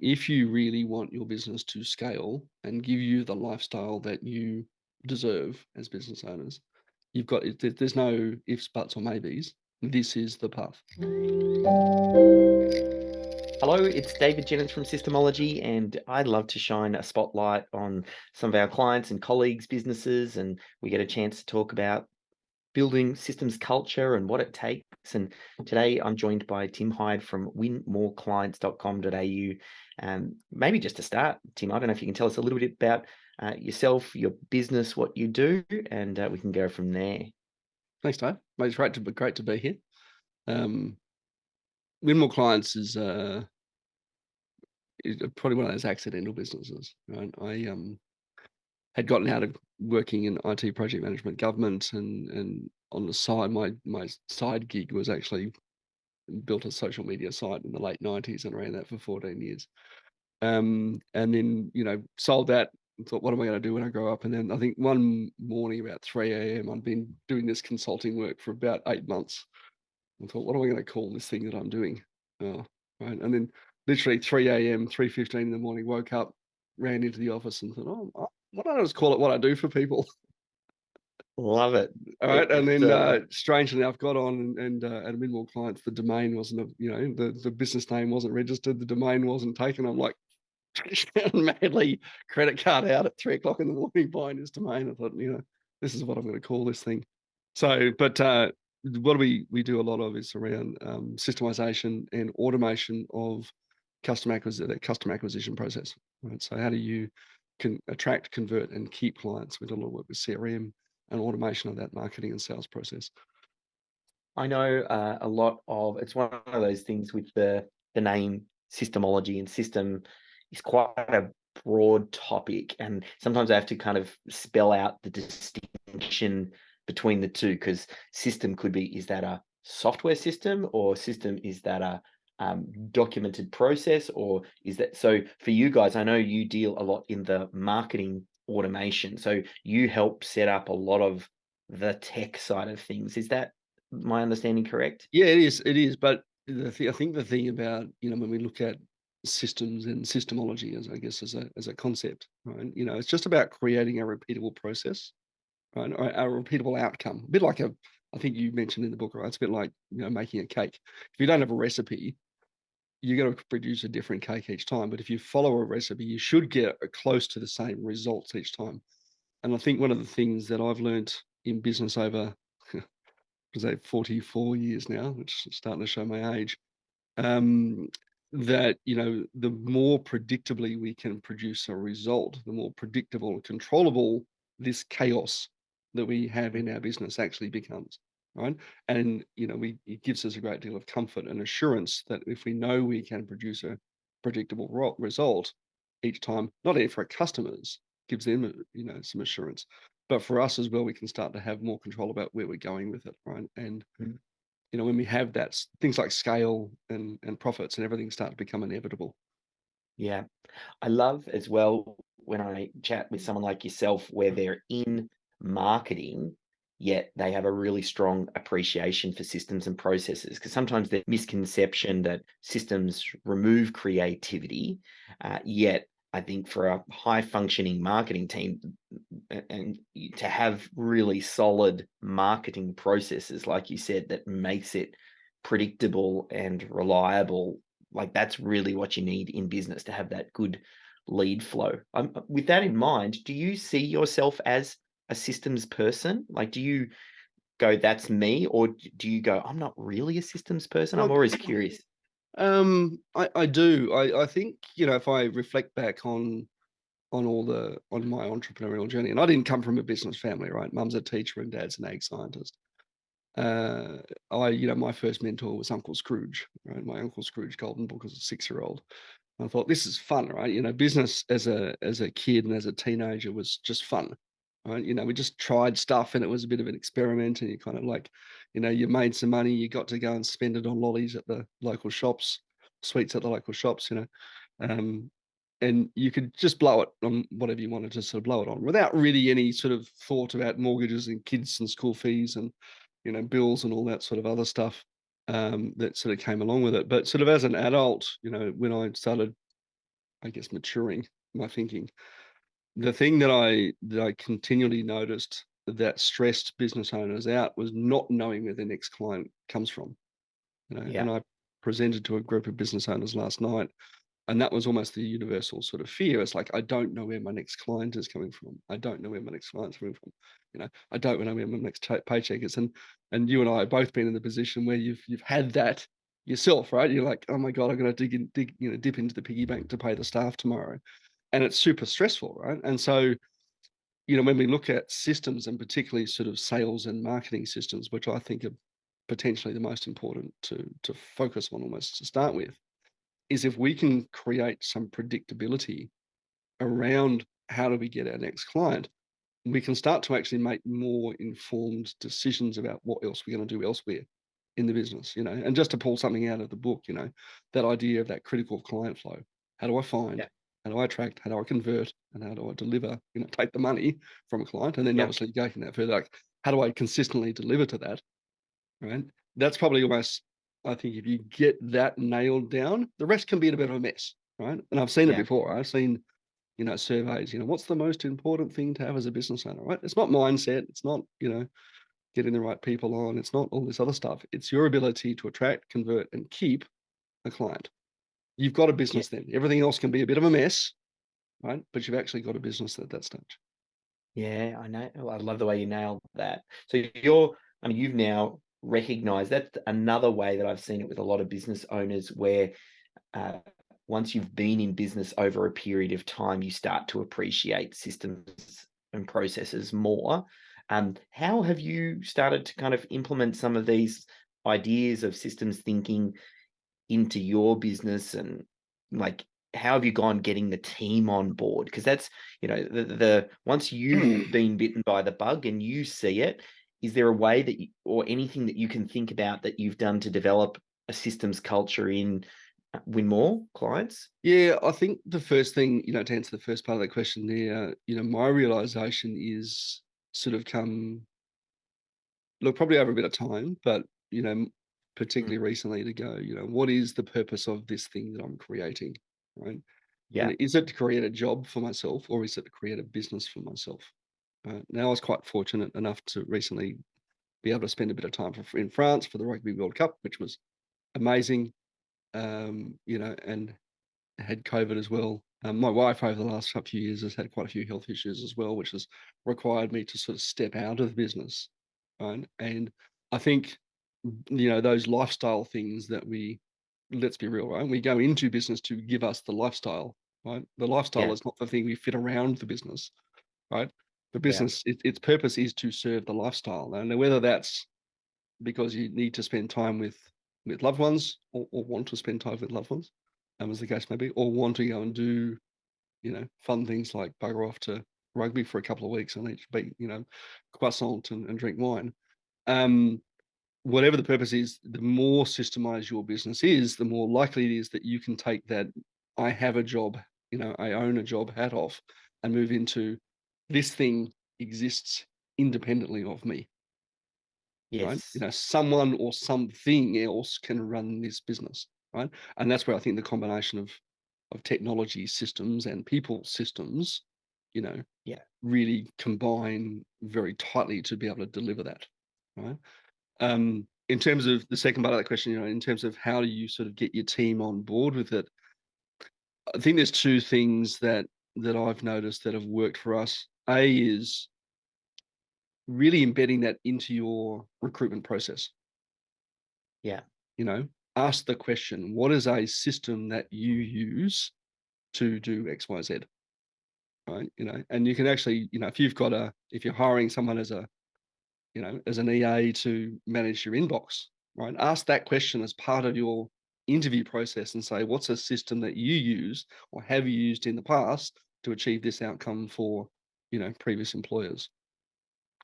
if you really want your business to scale and give you the lifestyle that you deserve as business owners, you've got there's no ifs, buts, or maybes. This is the path. Hello, it's David Jenyns from SYSTEMology, and I'd love to shine a spotlight on some of our clients and colleagues' businesses, and we get a chance to talk about building systems culture and what it takes. And today I'm joined by Tim Hyde from winmoreclients.com.au. Maybe just to start, Tim, I don't know if you can tell us a little bit about yourself, your business, what you do, and we can go from there. Thanks, Dave. Mate, it's great to be here. Win More Clients is probably one of those accidental businesses, right? I had gotten out of working in IT project management, government, and on the side, my side gig was actually built a social media site in the late 90s and ran that for 14 years. And then, sold that and thought, what am I going to do when I grow up? And then I think one morning about 3 a.m., I'd been doing this consulting work for about 8 months. I thought, what am I going to call this thing that I'm doing? Oh, right. And then literally 3 a.m., 3:15 in the morning, woke up, ran into the office and thought, why don't I just call it what I do for people? Love it. All right. And It's then strangely enough, got on and at Minimal Clients, the domain wasn't, the business name wasn't registered, the domain wasn't taken. I'm like, madly credit card out at 3 o'clock in the morning buying his domain. I thought, this is what I'm going to call this thing. So, but what we do a lot of is around systemization and automation of the customer acquisition process. Right. So, how do you can attract, convert, and keep clients? We do a lot of work with CRM and automation of that marketing and sales process. I know a lot of it's one of those things with the name systemology, and system is quite a broad topic, and sometimes I have to kind of spell out the distinction between the two, because system could be, is that a software system, or system, is that a documented process, or is that, so for you guys, I know you deal a lot in the marketing automation, so you help set up a lot of the tech side of things. Is that my understanding correct? Yeah, it is. It is. But I think the thing about, when we look at systems and systemology as, I guess, as a concept, right? It's just about creating a repeatable process, right? Or a repeatable outcome. A bit like I think you mentioned in the book, right? It's a bit like, making a cake. If you don't have a recipe, you're going to produce a different cake each time. But if you follow a recipe, you should get close to the same results each time. And I think one of the things that I've learned in business over was that 44 years now, which is starting to show my age, um, that, the more predictably we can produce a result, the more predictable and controllable this chaos that we have in our business actually becomes, right? And, it gives us a great deal of comfort and assurance that if we know we can produce a predictable result each time, not only for our customers, gives them, some assurance, but for us as well, we can start to have more control about where we're going with it, right? And Mm. when we have that, things like scale and profits and everything start to become inevitable. Yeah. I love as well when I chat with someone like yourself where they're in marketing, yet they have a really strong appreciation for systems and processes. Because sometimes there's misconception that systems remove creativity, yet I think for a high functioning marketing team, to have really solid marketing processes, like you said, that makes it predictable and reliable, like that's really what you need in business to have that good lead flow. With that in mind, do you see yourself as a systems person? Like, do you go, that's me, or do you go, I'm not really a systems person? I'm Look, always curious. I do. I think, if I reflect back on my entrepreneurial journey, and I didn't come from a business family, right? Mum's a teacher and dad's an ag scientist. Uh, my first mentor was Uncle Scrooge, right? My Uncle Scrooge Golden Book as a 6-year-old. I thought this is fun, right? Business as a kid and as a teenager was just fun, right? We just tried stuff and it was a bit of an experiment, and you kind of like, you made some money, you got to go and spend it on lollies at the local shops, sweets at the local shops, um, and you could just blow it on whatever you wanted to sort of blow it on without really any sort of thought about mortgages and kids and school fees and, bills and all that sort of other stuff that sort of came along with it. But sort of as an adult, when I started I guess, maturing my thinking. The thing that I continually noticed that stressed business owners out was not knowing where their next client comes from, Yeah. and I presented to a group of business owners last night, and that was almost the universal sort of fear. It's like, I don't know where my next client is coming from. I don't know where my next client's coming from. I don't know where my next paycheck is. And you and I have both been in the position where you've had that yourself, right? You're like, oh my God, I'm gonna dip into the piggy bank to pay the staff tomorrow. And it's super stressful, right? And so, when we look at systems, and particularly sort of sales and marketing systems, which I think are potentially the most important to focus on almost to start with, is if we can create some predictability around how do we get our next client, we can start to actually make more informed decisions about what else we're going to do elsewhere in the business. And just to pull something out of the book, that idea of that critical client flow. How do I find? Yeah. How do I attract? How do I convert? And how do I deliver? Take the money from a client, and then Yeah. obviously going that further, like, how do I consistently deliver to that? Right? That's probably almost, I think, if you get that nailed down, the rest can be a bit of a mess, right? And I've seen it Yeah. before. I've seen, surveys, what's the most important thing to have as a business owner, right? It's not mindset. It's not, getting the right people on. It's not all this other stuff. It's your ability to attract, convert, and keep a client. You've got a Yeah. business then. Everything else can be a bit of a mess, right? But you've actually got a business at that stage. Yeah, I know. Oh, I love the way you nailed that. So I mean, you've now recognized that's another way that I've seen it with a lot of business owners where uh, once you've been in business over a period of time, you start to appreciate systems and processes more. How have you started to kind of implement some of these ideas of systems thinking into your business, and like how have you gone getting the team on board? Because that's, the once you've Mm. been bitten by the bug and you see it, is there a way that or anything that you can think about that you've done to develop a systems culture in win more clients? Yeah, I think the first thing, to answer the first part of that question there, my realization is sort of come, look, probably over a bit of time, but, Mm. particularly recently, to go, what is the purpose of this thing that I'm creating, right? Yeah. Is it to create a job for myself, or is it to create a business for myself? Now, I was quite fortunate enough to recently be able to spend a bit of time in France for the Rugby World Cup, which was amazing, and had COVID as well. My wife over the last few years has had quite a few health issues as well, which has required me to sort of step out of the business, right? And I think, those lifestyle things that let's be real, right? We go into business to give us the lifestyle, right? The lifestyle Yeah. is not the thing we fit around the business, right? The Yeah. business, its purpose is to serve the lifestyle. And whether that's because you need to spend time with loved ones, or want to spend time with loved ones, as the case may be, or want to go and do, fun things like bugger off to rugby for a couple of weeks and eat, beat, croissant and drink wine. Um, Whatever the purpose is, the more systemized your business is, the more likely it is that you can take that I have a job, I own a job hat off, and move into this thing exists independently of me, right? Yes. Someone or something else can run this business, right? And that's where I think the combination of technology systems and people systems, you know, Yeah. really combine very tightly to be able to deliver that, right? In terms of the second part of that question, in terms of how do you sort of get your team on board with it, I think there's two things that I've noticed that have worked for us. A is really embedding that into your recruitment process. Yeah. You know, ask the question, what is a system that you use to do X, Y, Z? Right. And you can actually, if you're hiring someone as an EA to manage your inbox, right? Ask that question as part of your interview process and say, what's a system that you use or have you used in the past to achieve this outcome for, previous employers,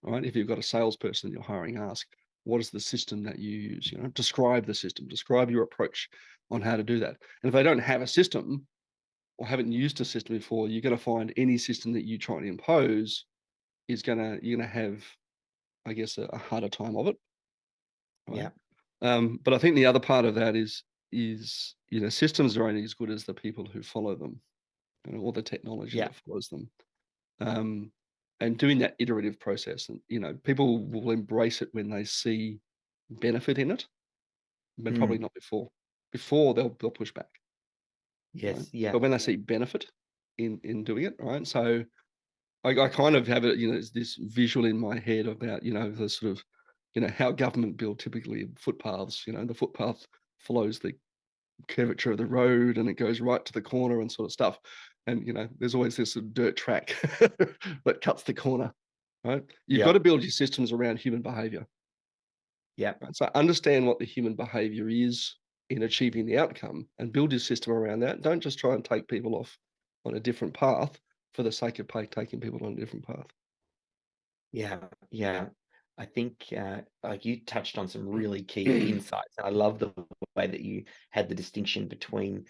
right? If you've got a salesperson you're hiring, ask, what is the system that you use? Describe the system, describe your approach on how to do that. And if they don't have a system or haven't used a system before, you're going to find any system that you try to impose you're gonna have, I guess, a harder time of it, right? Yeah. But I think the other part of that is systems are only as good as the people who follow them. or the technology Yeah. that follows them. Um, and doing that iterative process, and people will embrace it when they see benefit in it, but probably Mm. not before. Before they'll push back, right? Yes. Yeah. But when they see benefit in doing it, right? So I kind of have it, this visual in my head about, the sort of, how government build typically footpaths. The footpath follows the curvature of the road and it goes right to the corner and sort of stuff. And there's always this sort of dirt track that cuts the corner, right? You've got Yeah. to build your systems around human behavior, Yeah. right? So understand what the human behavior is in achieving the outcome and build your system around that. Don't just try and take people off on a different path for the sake of taking people on a different path. Yeah. Yeah. I think, like you touched on some really key insights. I love the way that you had the distinction between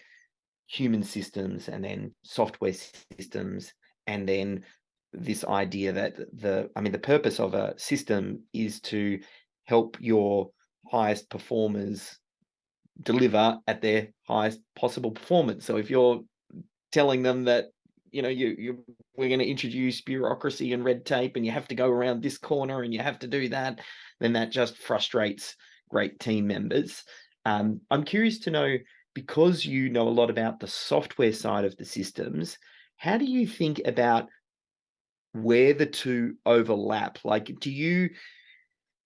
human systems and then software systems, and then this idea that the purpose of a system is to help your highest performers deliver at their highest possible performance. So if you're telling them that, you we're going to introduce bureaucracy and red tape and you have to go around this corner and you have to do that, then that just frustrates great team members. I'm curious to know, because you know a lot about the software side of the systems, how do you think about where the two overlap? Like, do you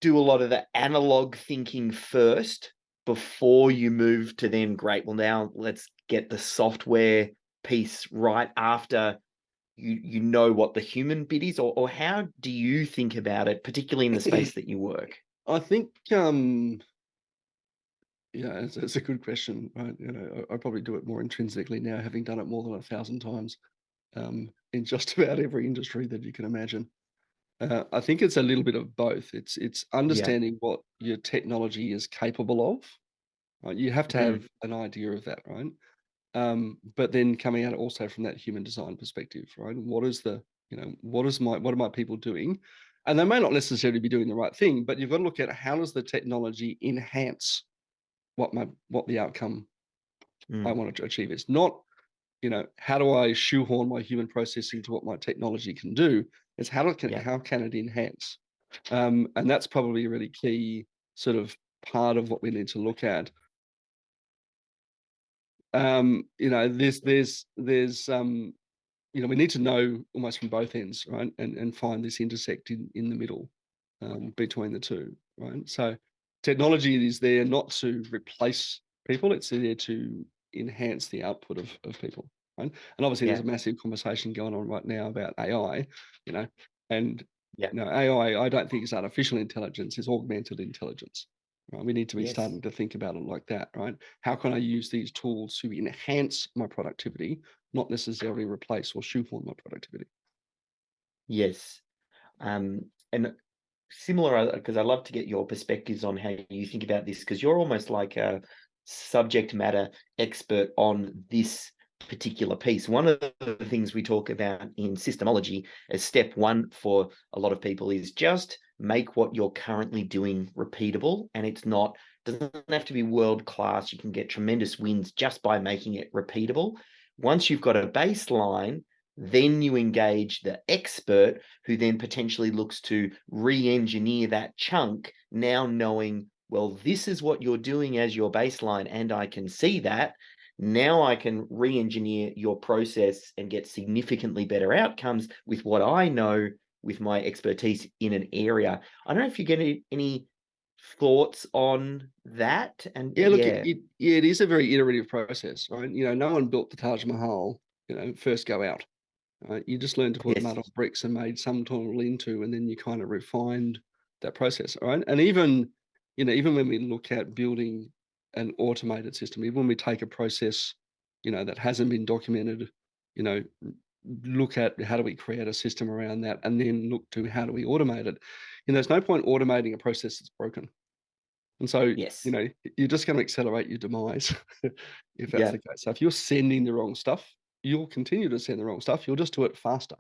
do a lot of the analog thinking first before you move to then, great, well, now let's get the software piece right after you know what the human bit is? Or how do you think about it, particularly in the space that you work? I think, yeah, it's a good question, right? I probably do it more intrinsically now, having done it more than 1,000 times, in just about every industry that you can imagine. I think it's a little bit of both. It's Yeah. understanding what your technology is capable of, right? You have to Mm. have an idea of that, right? But then coming at it also from that human design perspective, right? What is the, what are my people doing? And they may not necessarily be doing the right thing, but you've got to look at how does the technology enhance what the outcome I Mm. want to achieve is. Not, how do I shoehorn my human processing to what my technology can do? It's Yeah. how can it enhance? And that's probably a really key sort of part of what we need to look at. We need to know almost from both ends, right? And find this intersect in the middle, between the two, right? So technology is there not to replace people, it's there to enhance the output of people, right? And obviously there's Yeah. a massive conversation going on right now about AI, you know, and Yeah. AI, I don't think it's artificial intelligence, it's augmented intelligence. Right? We need to be Yes. starting to think about it like that, right? How can I use these tools to enhance my productivity, not necessarily replace or shoehorn my productivity? Yes. And similar, because I love to get your perspectives on how you think about this, because you're almost like a subject matter expert on this particular piece. One of the things we talk about in systemology as step one for a lot of people is just make what you're currently doing repeatable. And it's not, doesn't have to be world class. You can get tremendous wins just by making it repeatable. Once you've got a baseline, then you engage the expert who then potentially looks to re-engineer that chunk, now knowing, well, this is what you're doing as your baseline, and I can see that. Now I can re-engineer your process and get significantly better outcomes with what I know with my expertise in an area. I don't know if you get any thoughts on that. And Yeah, look, yeah, yeah, it is a very iterative process, right? No one built the Taj Mahal, first go out, right? You just learned to put mud yes, on bricks and made some tunnel into, and then you kind of refined that process, right? And even when we look at building an automated system, even when we take a process, that hasn't been documented, you know, look at how do we create a system around that, and then look to how do we automate it. There's no point automating a process that's broken. And so, yes, you're just gonna accelerate your demise if that's yeah, the case. So if you're sending the wrong stuff, you'll continue to send the wrong stuff, you'll just do it faster.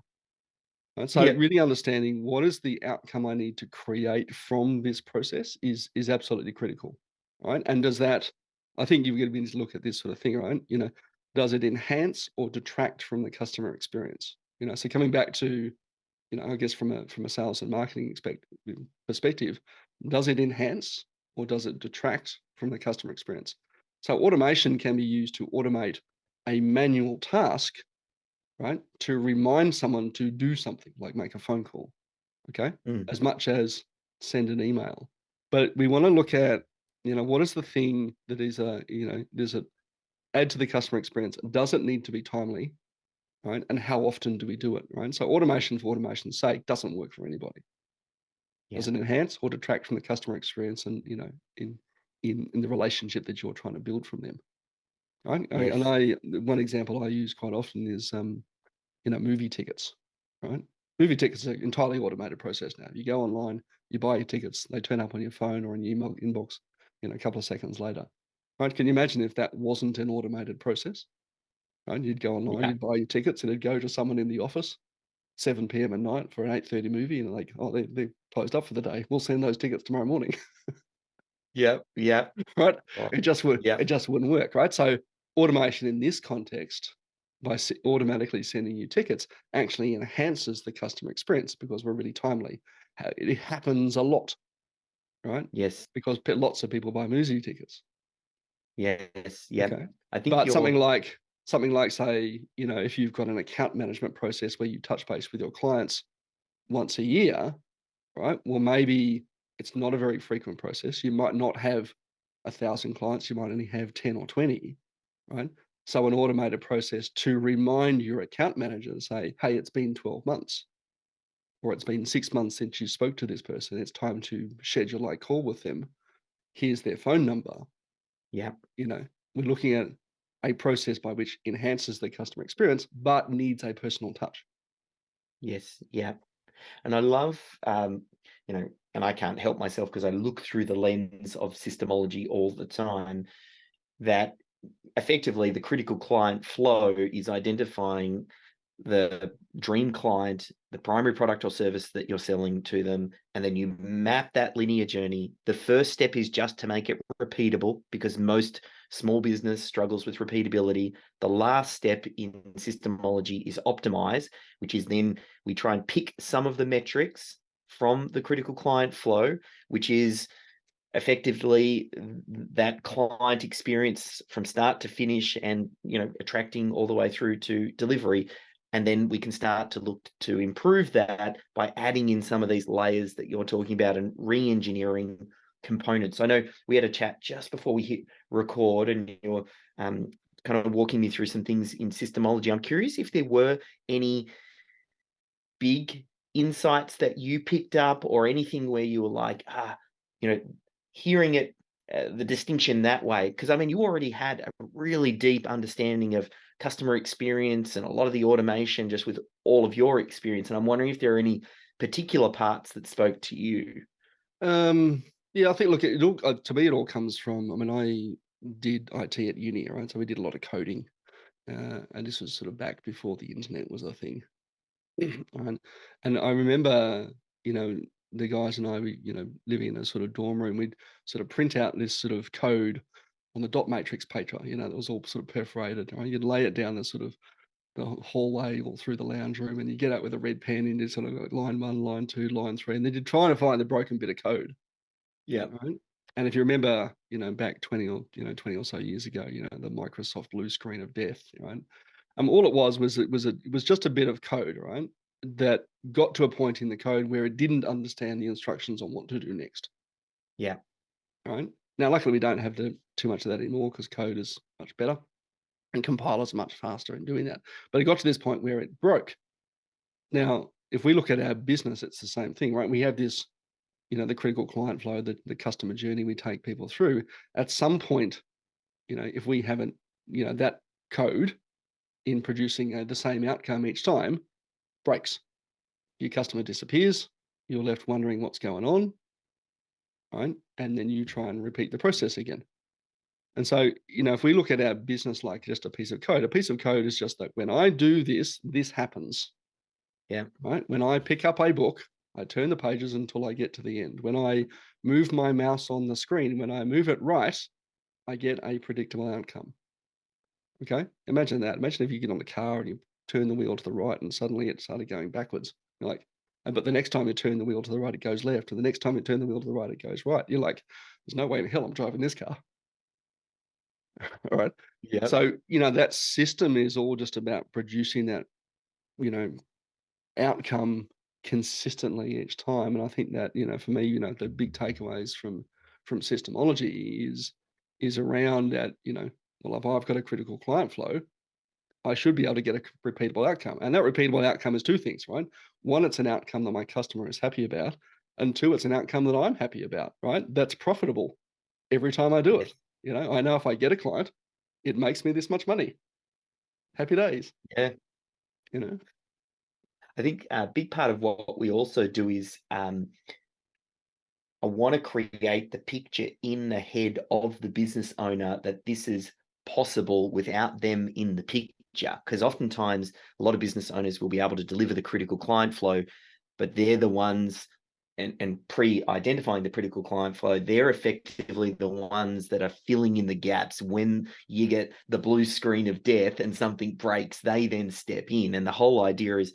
Right? So yeah, really understanding what is the outcome I need to create from this process is absolutely critical, right? And does that I think you're gonna need to look at this sort of thing, right? Does it enhance or detract from the customer experience? So coming back to, I guess from a sales and marketing perspective, does it enhance or does it detract from the customer experience? So automation can be used to automate a manual task, right? To remind someone to do something like make a phone call, okay? Mm, As much as send an email. But we want to look at, what is the thing that is does it add to the customer experience? Does it need to be timely? Right? And how often do we do it? Right. So automation for automation's sake doesn't work for anybody. yeah. Does it enhance or detract from the customer experience and in the relationship that you're trying to build from them? Right. And Yes. one example I use quite often is movie tickets. Right. Movie tickets are an entirely automated process now. You go online, you buy your tickets, they turn up on your phone or in your email inbox, a couple of seconds later. Right. Can you imagine if that wasn't an automated process? Right. You'd go online, Yeah. you'd buy your tickets, and it'd go to someone in the office 7 p.m. at night for an 8:30 movie, and like, "Oh, they're closed up for the day. We'll send those tickets tomorrow morning." Yep. Yep. Right? Oh, It yep. just wouldn't work, right? So automation in this context, by automatically sending you tickets, actually enhances the customer experience because we're really timely. It happens a lot, right? Yes. Because lots of people buy movie tickets. Yes. Yep. Okay. I think But you're something like, say, if you've got an account management process where you touch base with your clients once a year, right? Well, maybe it's not a very frequent process. You might not have 1,000 clients, you might only have 10 or 20, right? So an automated process to remind your account manager to say, hey, it's been 12 months or it's been 6 months since you spoke to this person. It's time to schedule a call with them. Here's their phone number. yeah. You know, we're looking at a process by which enhances the customer experience, but needs a personal touch. Yes. Yeah. And I love, and I can't help myself because I look through the lens of systemology all the time, that effectively the critical client flow is identifying the dream client, the primary product or service that you're selling to them, and then you map that linear journey. The first step is just to make it repeatable because most small business struggles with repeatability. The last step in systemology is optimize, which is then we try and pick some of the metrics from the critical client flow, which is effectively that client experience from start to finish and attracting all the way through to delivery, and then we can start to look to improve that by adding in some of these layers that you're talking about and re-engineering components. I know we had a chat just before we hit record and you're kind of walking me through some things in systemology. I'm curious if there were any big insights that you picked up or anything where you were like, you know, hearing it, the distinction that way? Because I mean, you already had a really deep understanding of customer experience and a lot of the automation just with all of your experience. And I'm wondering if there are any particular parts that spoke to you. Um, yeah, I think, look, it all, to me, it all comes from, I mean, I did IT at uni, right? So we did a lot of coding. And this was sort of back before the internet was a thing. And and I remember, you know, the guys and I, we, living in a sort of dorm room, we'd sort of print out this sort of code on the dot matrix paper, that was all sort of perforated. Right? You'd lay it down the sort of the hallway or through the lounge room, and you get out with a red pen and you sort of go line 1, line 2, line 3, and then you're trying to find the broken bit of code, Yeah. right? And if you remember, back 20 or so years ago, the Microsoft blue screen of death, right? All it was it was just a bit of code, right? That got to a point in the code where it didn't understand the instructions on what to do next, Yeah. right? Now, luckily, we don't have too much of that anymore because code is much better and compilers are much faster in doing that. But it got to this point where it broke. Now, if we look at our business, it's the same thing, right? We have this, the critical client flow, the customer journey we take people through. At some point, if we haven't, that code in producing the same outcome each time breaks. Your customer disappears, you're left wondering what's going on, right? And then you try and repeat the process again. And so, if we look at our business like just a piece of code is just like when I do this, this happens, Yeah. right? When I pick up a book, I turn the pages until I get to the end. When I move my mouse on the screen, when I move it right, I get a predictable outcome, Okay, imagine that. Imagine if you get on the car and you turn the wheel to the right and suddenly it started going backwards. You're like, but the next time you turn the wheel to the right, it goes left, and the next time you turn the wheel to the right, it goes right. You're like, there's no way in hell I'm driving this car. All right. Yep. So, that system is all just about producing that, you know, outcome consistently each time. And I think that, for me, the big takeaways from systemology is around that, well, if I've got a critical client flow, I should be able to get a repeatable outcome. And that repeatable outcome is two things, right? One, it's an outcome that my customer is happy about. And two, it's an outcome that I'm happy about, right? That's profitable every time I do Yes. it. I know if I get a client, it makes me this much money. Happy days, Yeah. you know? I think a big part of what we also do is I want to create the picture in the head of the business owner that this is possible without them in the picture. Because oftentimes, a lot of business owners will be able to deliver the critical client flow, but they're the ones, and pre-identifying the critical client flow, they're effectively the ones that are filling in the gaps. When you get the blue screen of death and something breaks, they then step in. And the whole idea is,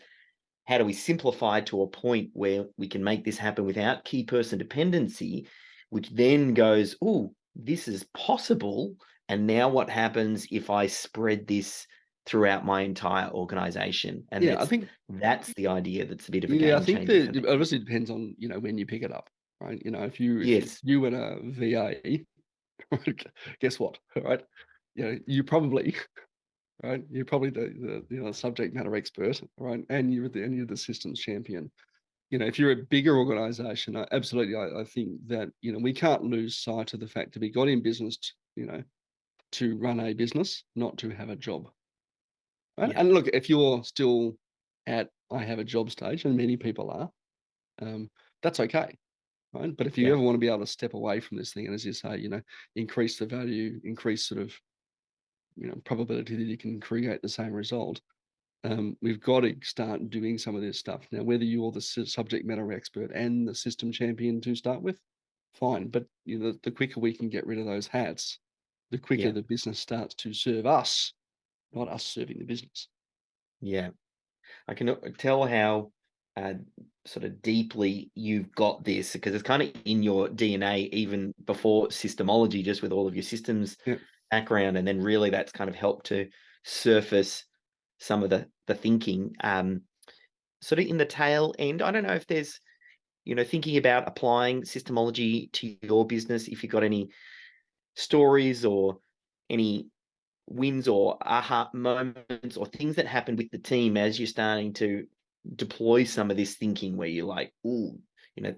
how do we simplify to a point where we can make this happen without key person dependency, which then goes, oh, this is possible. And now what happens if I spread this throughout my entire organization? And Yeah, I think that's the idea that's a bit of a yeah, I game think changer for that me. it obviously depends on, when you pick it up, right? If Yes. you and a VA, guess what, right? You probably right? You're probably the subject matter expert, right? And you're the systems champion. If you're a bigger organization, absolutely, I think that we can't lose sight of the fact that we got in business, to run a business, not to have a job, right? Yeah. And look, if you're still at I have a job stage, and many people are, that's okay, right? But if you Yeah. ever want to be able to step away from this thing, and as you say, increase the value, increase sort of probability that you can create the same result. We've got to start doing some of this stuff now. Whether you're the subject matter expert and the system champion to start with, fine. But the quicker we can get rid of those hats, the quicker Yeah. the business starts to serve us, not us serving the business. Yeah. I can tell how uh, sort of deeply you've got this, because it's kind of in your DNA even before systemology, just with all of your systems Yeah, background, and then really that's kind of helped to surface some of the thinking. Sort of in the tail end, I don't know if there's, thinking about applying systemology to your business, if you've got any stories or any wins or aha moments or things that happen with the team as you're starting to deploy some of this thinking, where you're like, "Ooh, you know,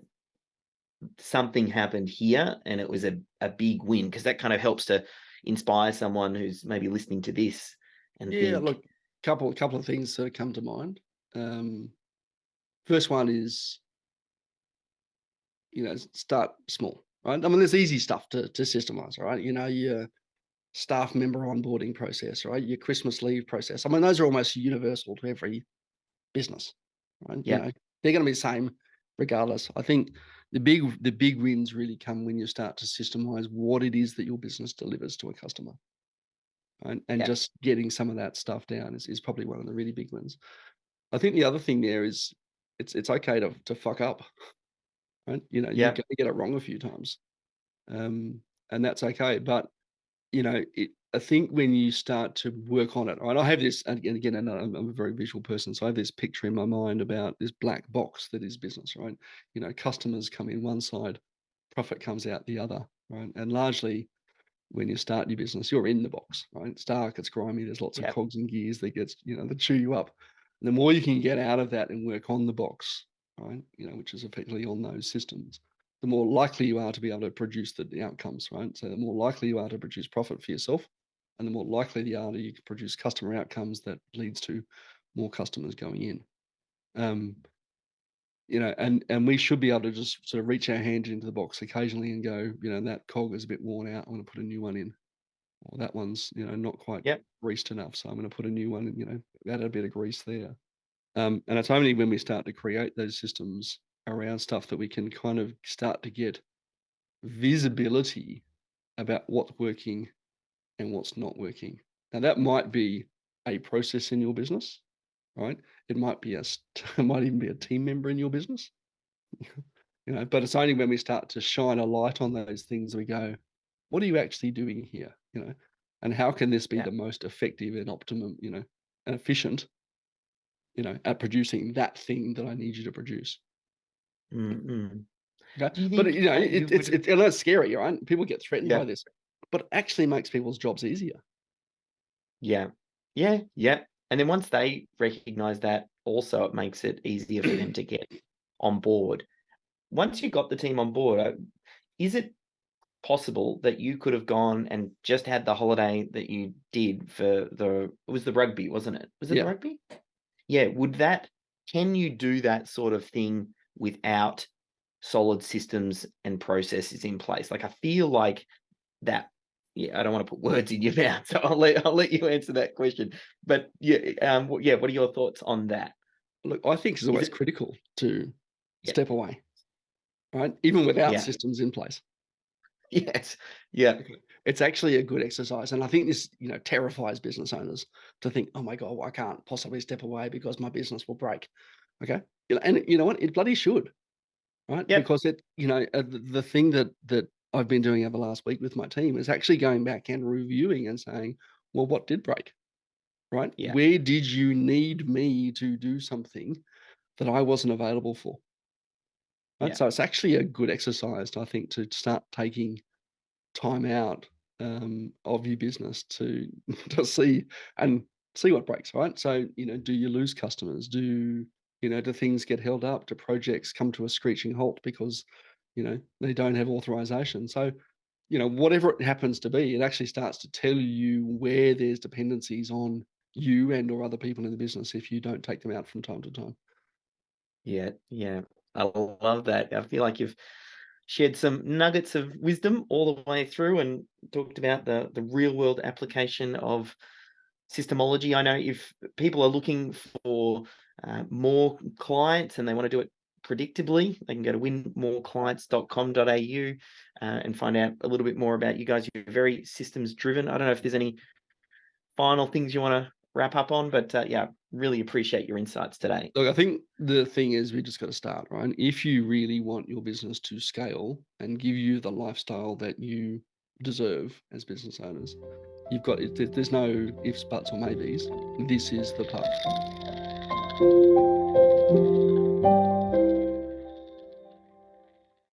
something happened here and it was a big win," because that kind of helps to inspire someone who's maybe listening to this and yeah. think, Look, couple of things that come to mind. Um, First one is start small, right? I mean, there's easy stuff to systemize, right? Your staff member onboarding process, right? Your Christmas leave process. I mean, those are almost universal to every business, right? "Yeah, They're going to be the same regardless. I think the big wins really come when you start to systemize what it is that your business delivers to a customer, right? And yeah, just getting some of that stuff down is probably one of the really big wins. I think the other thing there is it's okay to fuck up, right? You're yeah, going to get it wrong a few times, um, and that's okay. But I think when you start to work on it, right? I have this, and again, and I'm a very visual person, so I have this picture in my mind about this black box that is business, right? Customers come in one side, profit comes out the other, right? And largely, when you start your business, you're in the box, right? It's dark, it's grimy, there's lots of yeah, cogs and gears that gets, that chew you up. And the more you can get out of that and work on the box, right? Which is effectively on those systems, the more likely you are to be able to produce the outcomes, right? So the more likely you are to produce profit for yourself, and the more likely you are that you can produce customer outcomes that leads to more customers going in. Um, and we should be able to just sort of reach our hand into the box occasionally and go, that cog is a bit worn out. I'm going to put a new one in, or that one's, not quite yeah, greased enough. So I'm going to put a new one in, add a bit of grease there. And it's only when we start to create those systems around stuff that we can kind of start to get visibility about what's working and what's not working. Now that might be a process in your business, right? It might be it might even be a team member in your business, but it's only when we start to shine a light on those things we go, what are you actually doing here? And how can this be Yeah. the most effective and optimum, and efficient, at producing that thing that I need you to produce. Mm-mm. Okay. Do you But think you would? I know it's scary, right? People get threatened by Yeah. this, but it actually makes people's jobs easier. Yeah. Yeah. Yeah. And then once they recognize that, also it makes it easier for them to get on board. Once you got the team on board, is it possible that you could have gone and just had the holiday that you did for it was the rugby, wasn't it? Was it the Yeah. rugby? Yeah. Can you do that sort of thing without solid systems and processes in place? Like, I feel like that. Yeah, I don't want to put words in your mouth, so I'll let you answer that question. But yeah, yeah, what are your thoughts on that? Look, I think it's Is always it? critical to Yeah, step away, right? Even without yeah, systems in place. yes, yeah, Okay. It's actually a good exercise. And I think this, terrifies business owners to think, oh my God, well, I can't possibly step away because my business will break. Okay. And you know what? It bloody should, right? yep, Because the thing that I've been doing over the last week with my team is actually going back and reviewing and saying, well, what did break, right? yeah, Where did you need me to do something that I wasn't available for? Right. yeah, So it's actually a good exercise, I think, to start taking time out of your business to to see what breaks, right? So, do you lose customers? Do things get held up? Do projects come to a screeching halt because, they don't have authorization? So, whatever it happens to be, it actually starts to tell you where there's dependencies on you and or other people in the business if you don't take them out from time to time. yeah, yeah. I love that. I feel like you've shared some nuggets of wisdom all the way through and talked about the real world application of systemology. I know if people are looking for more clients and they want to do it predictably, they can go to winmoreclients.com.au and find out a little bit more about you guys. You're very systems driven. I don't know if there's any final things you want to wrap up on, but yeah, really appreciate your insights today. Look, I think the thing is we just got to start, right? If you really want your business to scale and give you the lifestyle that you deserve as business owners, there's no ifs, buts, or maybes. This is the path.